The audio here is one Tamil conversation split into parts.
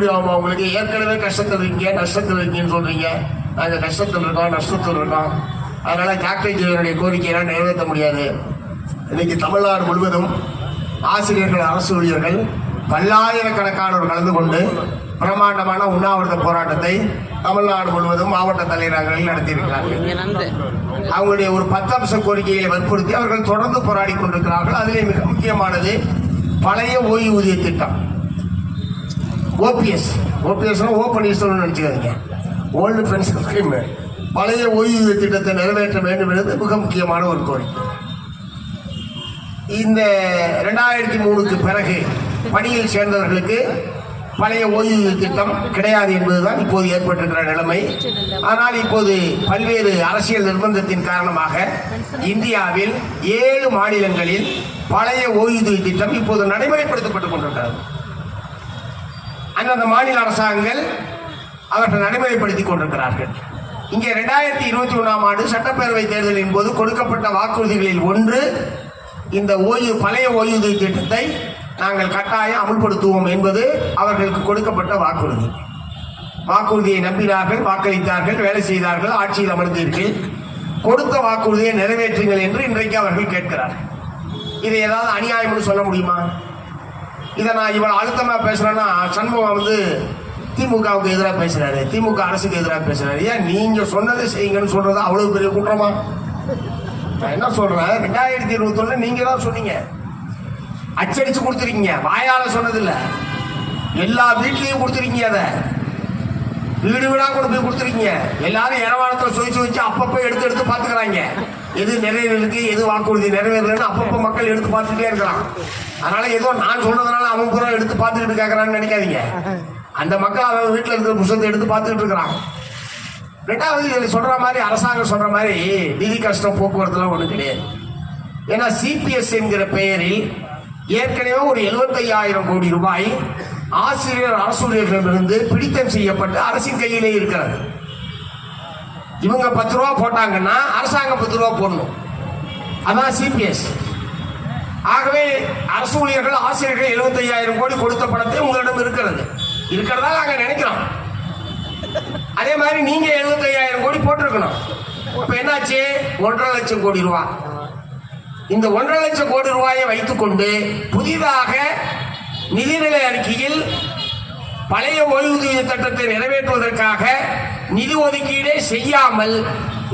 எப்படி ஆகும்? அவங்களுக்கு ஏற்கனவே கஷ்டத்தில் இருக்கீங்க, நஷ்டத்தில் இருக்கீங்கன்னு சொல்றீங்க. நாங்கள் கஷ்டத்தில் இருக்கோம், நஷ்டத்தில் இருக்கோம். அதனால டாக்டர் கோரிக்கையெல்லாம் நிறைவேற்ற முடியாது. இன்னைக்கு தமிழ்நாடு முழுவதும் ஆசிரியர்கள், அரசு ஊழியர்கள் பல்லாயிரக்கணக்கானோர் கலந்து கொண்டு பிரமாண்டமான உண்ணாவிரத போராட்டத்தை தமிழ்நாடு முழுவதும் மாவட்ட தலைநகரில் நடத்தியிருக்கிறார்கள். அவங்களுடைய ஒரு 10 அம்ச கோரிக்கைகளை வற்புறுத்தி அவர்கள் தொடர்ந்து போராடி கொண்டிருக்கிறார்கள். அதிலே மிக முக்கியமானது பழைய ஓய்வூதிய திட்டம். ஓபிஎஸ் ஓபன் நினைச்சுக்காதீங்க, ஓல்டு பென்ஷன் ஸ்கீம். பழைய ஓய்வூதிய திட்டத்தை நிறைவேற்ற வேண்டும் என்பது மிக முக்கியமான ஒரு கோரிக்கை. இந்த 2003க்கு பிறகு பணியில் சேர்ந்தவர்களுக்கு பழைய ஓய்வூதிய திட்டம் கிடையாது என்பதுதான் இப்போது ஏற்பட்டிருக்கிற நிலைமை. ஆனால் இப்போது பல்வேறு அரசியல் நிர்பந்தத்தின் காரணமாக இந்தியாவில் 7 மாநிலங்களில் பழைய ஓய்வூதிய திட்டம் இப்போது நடைமுறைப்படுத்தப்பட்டுக் கொண்டிருக்கிறது. அந்தந்த மாநில அரசாங்கங்கள் அவர்கள் நடைமுறைப்படுத்திக் கொண்டிருக்கிறார்கள். இங்கே 2021ஆம் ஆண்டு சட்டப்பேரவை தேர்தலின் போது கொடுக்கப்பட்ட வாக்குறுதிகளில் ஒன்று இந்த பழைய ஓய்வூதிய திட்டத்தை நாங்கள் கட்டாயம் அமுல்படுத்துவோம் என்பது அவர்களுக்கு கொடுக்கப்பட்ட வாக்குறுதி. வாக்குறுதியை நம்பினார்கள், வாக்களித்தார்கள், வேலை செய்தார்கள், ஆட்சியில் அமர்ந்தீர்கள். கொடுத்த வாக்குறுதியை நிறைவேற்றுங்கள் என்று இன்றைக்கு அவர்கள் கேட்கிறார்கள். இதை ஏதாவது அநியாயம்னு சொல்ல முடியுமா? இதை நான் இவ்வளவு அழுத்தமா பேசுறேன்னா, சண்முகம் திமுகவுக்கு எதிராக பேசுறாரு, திமுக அரசுக்கு எதிராக பேசுறாரு. ஏன் நீங்க சொன்னதை செய்யுங்கன்னு சொல்றது அவ்வளவு பெரிய குற்றமா? நான் என்ன சொல்றேன், 2021 நீங்க தான் சொன்னீங்க, அச்சடிச்சு கொடுத்துருக்கீங்க, வாயால சொன்னதில்ல, எல்லா வீட்லயும் கொடுத்துருக்கீங்க. அதை வீடு வீடா கொண்டு போய் கொடுத்துருக்கீங்க. எல்லாரும் இரவாணத்துல சுழிச்சு வச்சு அப்பப்போ எடுத்து பாத்துக்கிறாங்க. எது நிறைவேறிருக்கு, எது வாக்குறுதி நிறைவேறலன்னு அப்பப்போ மக்கள் எடுத்து பார்த்துட்டே இருக்கிறான். அதனால ஏதோ நான் சொல்றதுனால அவன் பூரா எடுத்து பார்த்துக்கிட்டு கேட்கறான்னு நினைக்காதீங்க. அந்த மக்கள் அவன் வீட்டில் இருக்கிற புத்தகத்தை எடுத்து பார்த்துக்கிட்டு இருக்கிறான். 2வது சொல்ற மாதிரி, அரசாங்கம் சொல்ற மாதிரி நிதி கஷ்டம் போக்குவரத்துலாம் ஒண்ணு கிடையாது. ஏன்னா சிபிஎஸ் என்கிற பெயரில் ஏற்கனவே ஒரு 75,000 கோடி ரூபாய் ஆசிரியர், அரசூழியர்களிடமிருந்து பிடித்தம் செய்யப்பட்டு அரசின் கையிலே இருக்கிறது. இவங்க 10 ரூபா போட்டாங்கன்னா அரசாங்கம் 10 ரூபா போடணும். அதான் சிபிஎஸ். ஆகவே அரசு ஊழியர்கள், ஆசிரியர்கள் 75,000 கோடி கொடுத்த பணத்தை உங்களிடம் இருக்கிறதா நாங்க நினைக்கிறோம். அதே மாதிரி நீங்க 75,000 கோடி போட்டிருக்கணும். இப்ப என்னாச்சு? 1.5 லட்சம் கோடி ரூபாய். இந்த 1.5 லட்சம் கோடி ரூபாயை வைத்துக் கொண்டு புதிதாக நிதிநிலை அறிக்கையில் பழைய ஓய்வூதிய திட்டத்தை நிறைவேற்றுவதற்காக நிதி ஒதுக்கீடே செய்யாமல்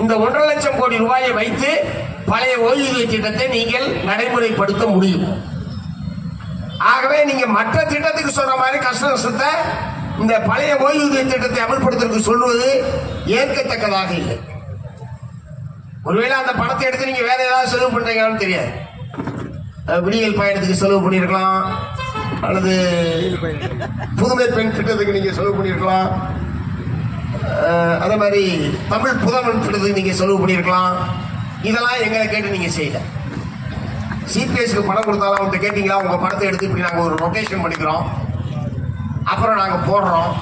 இந்த 1.5 லட்சம் கோடி ரூபாயை வைத்து பழைய ஓய்வூதிய திட்டத்தை நீங்கள் நடைமுறைப்படுத்த முடியும். ஆகவே நீங்க மற்ற திட்டத்துக்கு சொல்ற மாதிரி கஷ்ட நஷ்டத்தை இந்த பழைய ஓய்வூதிய திட்டத்தை அமல்படுத்துவதற்கு சொல்வது ஏற்கத்தக்கதாக இல்லை. ஒருவேளை அந்த பணத்தை எடுத்து நீங்க வேற ஏதாவது செலவு பண்றீங்கன்னு தெரியாது. விடியல் பயணத்துக்கு செலவு பண்ணிருக்கலாம், அல்லது புதுமை பெண் திட்டத்துக்கு நீங்க செலவு பண்ணிருக்கலாம், அதே மாதிரி தமிழ் புதமன் திட்டத்துக்கு நீங்க செலவு பண்ணிருக்கலாம். இதெல்லாம் எங்களை கேட்டு நீங்க செய்யல. சிபிஎஸ்க்கு பணம் கொடுத்தாலும் அவங்க கேட்டீங்களா? உங்க பணத்தை எடுத்து இப்படி நாங்க ஒரு ரொட்டேஷன் பண்ணிக்கிறோம், அப்புறம் நாங்க போடுறோம்.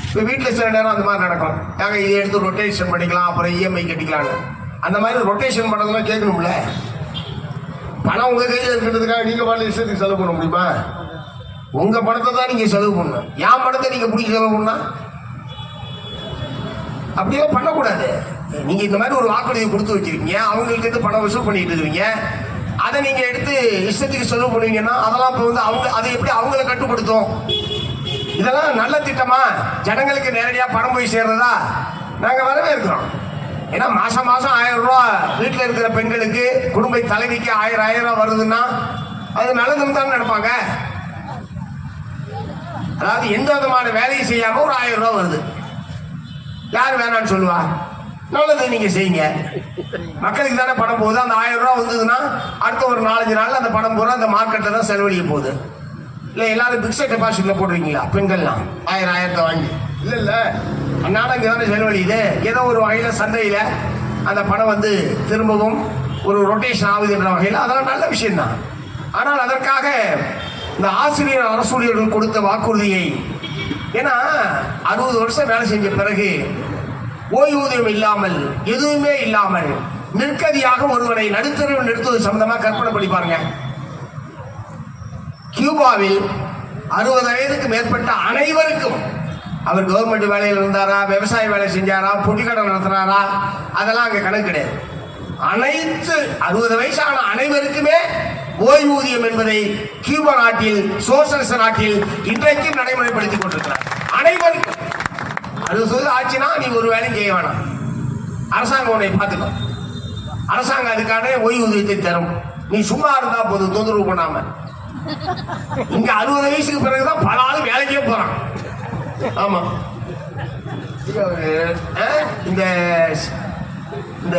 இப்போ வீட்டில் சில நேரம் அந்த மாதிரி நடக்கும். நாங்கள் இதை எடுத்து ரொட்டேஷன் பண்ணிக்கலாம், அப்புறம் இஎம்ஐ கட்டிக்கலான்னு. அந்த மாதிரி ரொட்டேஷன் பண்ணதெல்லாம் கேட்கணும்ல. பணம் உங்க கையில் இருக்கிறதுக்காக நீங்க பாடல இஷ்டத்துக்கு செலவு பண்ண முடியுமா? உங்க பணத்தை தான் நீங்க செலவு பண்ணணும். என் பணத்தை நீங்க பிடிச்சி செலவு பண்ணா அப்படியே பண்ணக்கூடாது. நீங்க இந்த மாதிரி ஒரு வாக்குறுதியை கொடுத்து வச்சிருக்கீங்க, அவங்களுக்கு இருந்து பணம் வசூல் பண்ணிட்டு இருக்கீங்க. அதை நீங்க எடுத்து இஷ்டத்துக்கு செலவு பண்ணுவீங்கன்னா அதெல்லாம் இப்போ அவங்க அதை எப்படி அவங்கள கட்டுப்படுத்தும்? இதெல்லாம் நல்ல திட்டமா? ஜனங்களுக்கு நேரடியாக பணம் போய் சேர்றதா? நாங்க வரவேற்கிறோம். ஏன்னா மாசம் 1000 ரூபாய் வீட்டில் இருக்கிற பெண்களுக்கு, குடும்ப தலைவிக்கு 1000 வருதுன்னா அது நல்லதுன்னு தான் நினைப்பாங்க. அதாவது எந்த விதமான வேலையை செய்யாம ஒரு 1000 ரூபாய் வருது, யார் வேணான்னு சொல்லுவா? நல்லது, நீங்க செய்யுங்க. மக்களுக்கு தானே பணம் போகுது. அந்த 1000 ரூபாய் வந்ததுன்னா அடுத்த ஒரு 4-5 நாள் அந்த பணம் பூரா அந்த மார்க்கெட்ல தான் செலவழிக்க போகுது. இல்ல எல்லாரும் பிக்ஸட் டெபாசிட்ல போடுறீங்களா? பெண்கள்லாம் 1000 வாங்கி இல்ல அந்நாடு அங்கே தானே செலவழியுது. ஏதோ ஒரு வகையில சந்தையில அந்த பணம் திரும்பவும் ஒரு ரொட்டேஷன் ஆகுதுன்ற வகையில் அதெல்லாம் நல்ல விஷயம் தான். ஆனால் அதற்காக இந்த ஆசிரியர், அரசூழியர்கள் கொடுத்த வாக்குறுதியை, ஏன்னா 60 வருஷம் வேலை செஞ்ச பிறகு ஓய்வூதியம் இல்லாமல், எதுவுமே இல்லாமல் நிற்கதியாக ஒருவரை நடுத்தரவில் நிறுத்துவது சம்பந்தமா கற்பனை பண்ணி பாருங்க. கியூபாவில் 60 வயதுக்கு மேற்பட்ட அனைவருக்கும், அவர் கவர்மெண்ட் வேலையில் இருந்தாரா, விவசாய வேலை செஞ்சாரா, பொட்டிக்கடை நடத்துறாரா, அதெல்லாம் அங்க கணக்கு கிடையாது. அனைத்து 60 வயசான அனைவருக்குமே ஓய்வூதியம் என்பதை கியூபா நாட்டில், சோசலிச நாட்டில் இன்றைக்கும் நடைமுறைப்படுத்திக் கொண்டிருக்கிறார். அனைவருக்கும் 60 வயது ஆச்சுன்னா நீ ஒரு வேலையும் செய்ய வேணாம், அரசாங்கம் உன்னை பார்த்துக்கும். அரசாங்கம் அதுக்கான ஓய்வூதியத்தை தரும். நீ சும்மா இருந்தா போதும், தொந்தரவு பண்ணாம. இங்க 60 வயசுக்கு பிறகுதான் பல ஆள் வேலைக்கே போறான். ஆமா, இந்த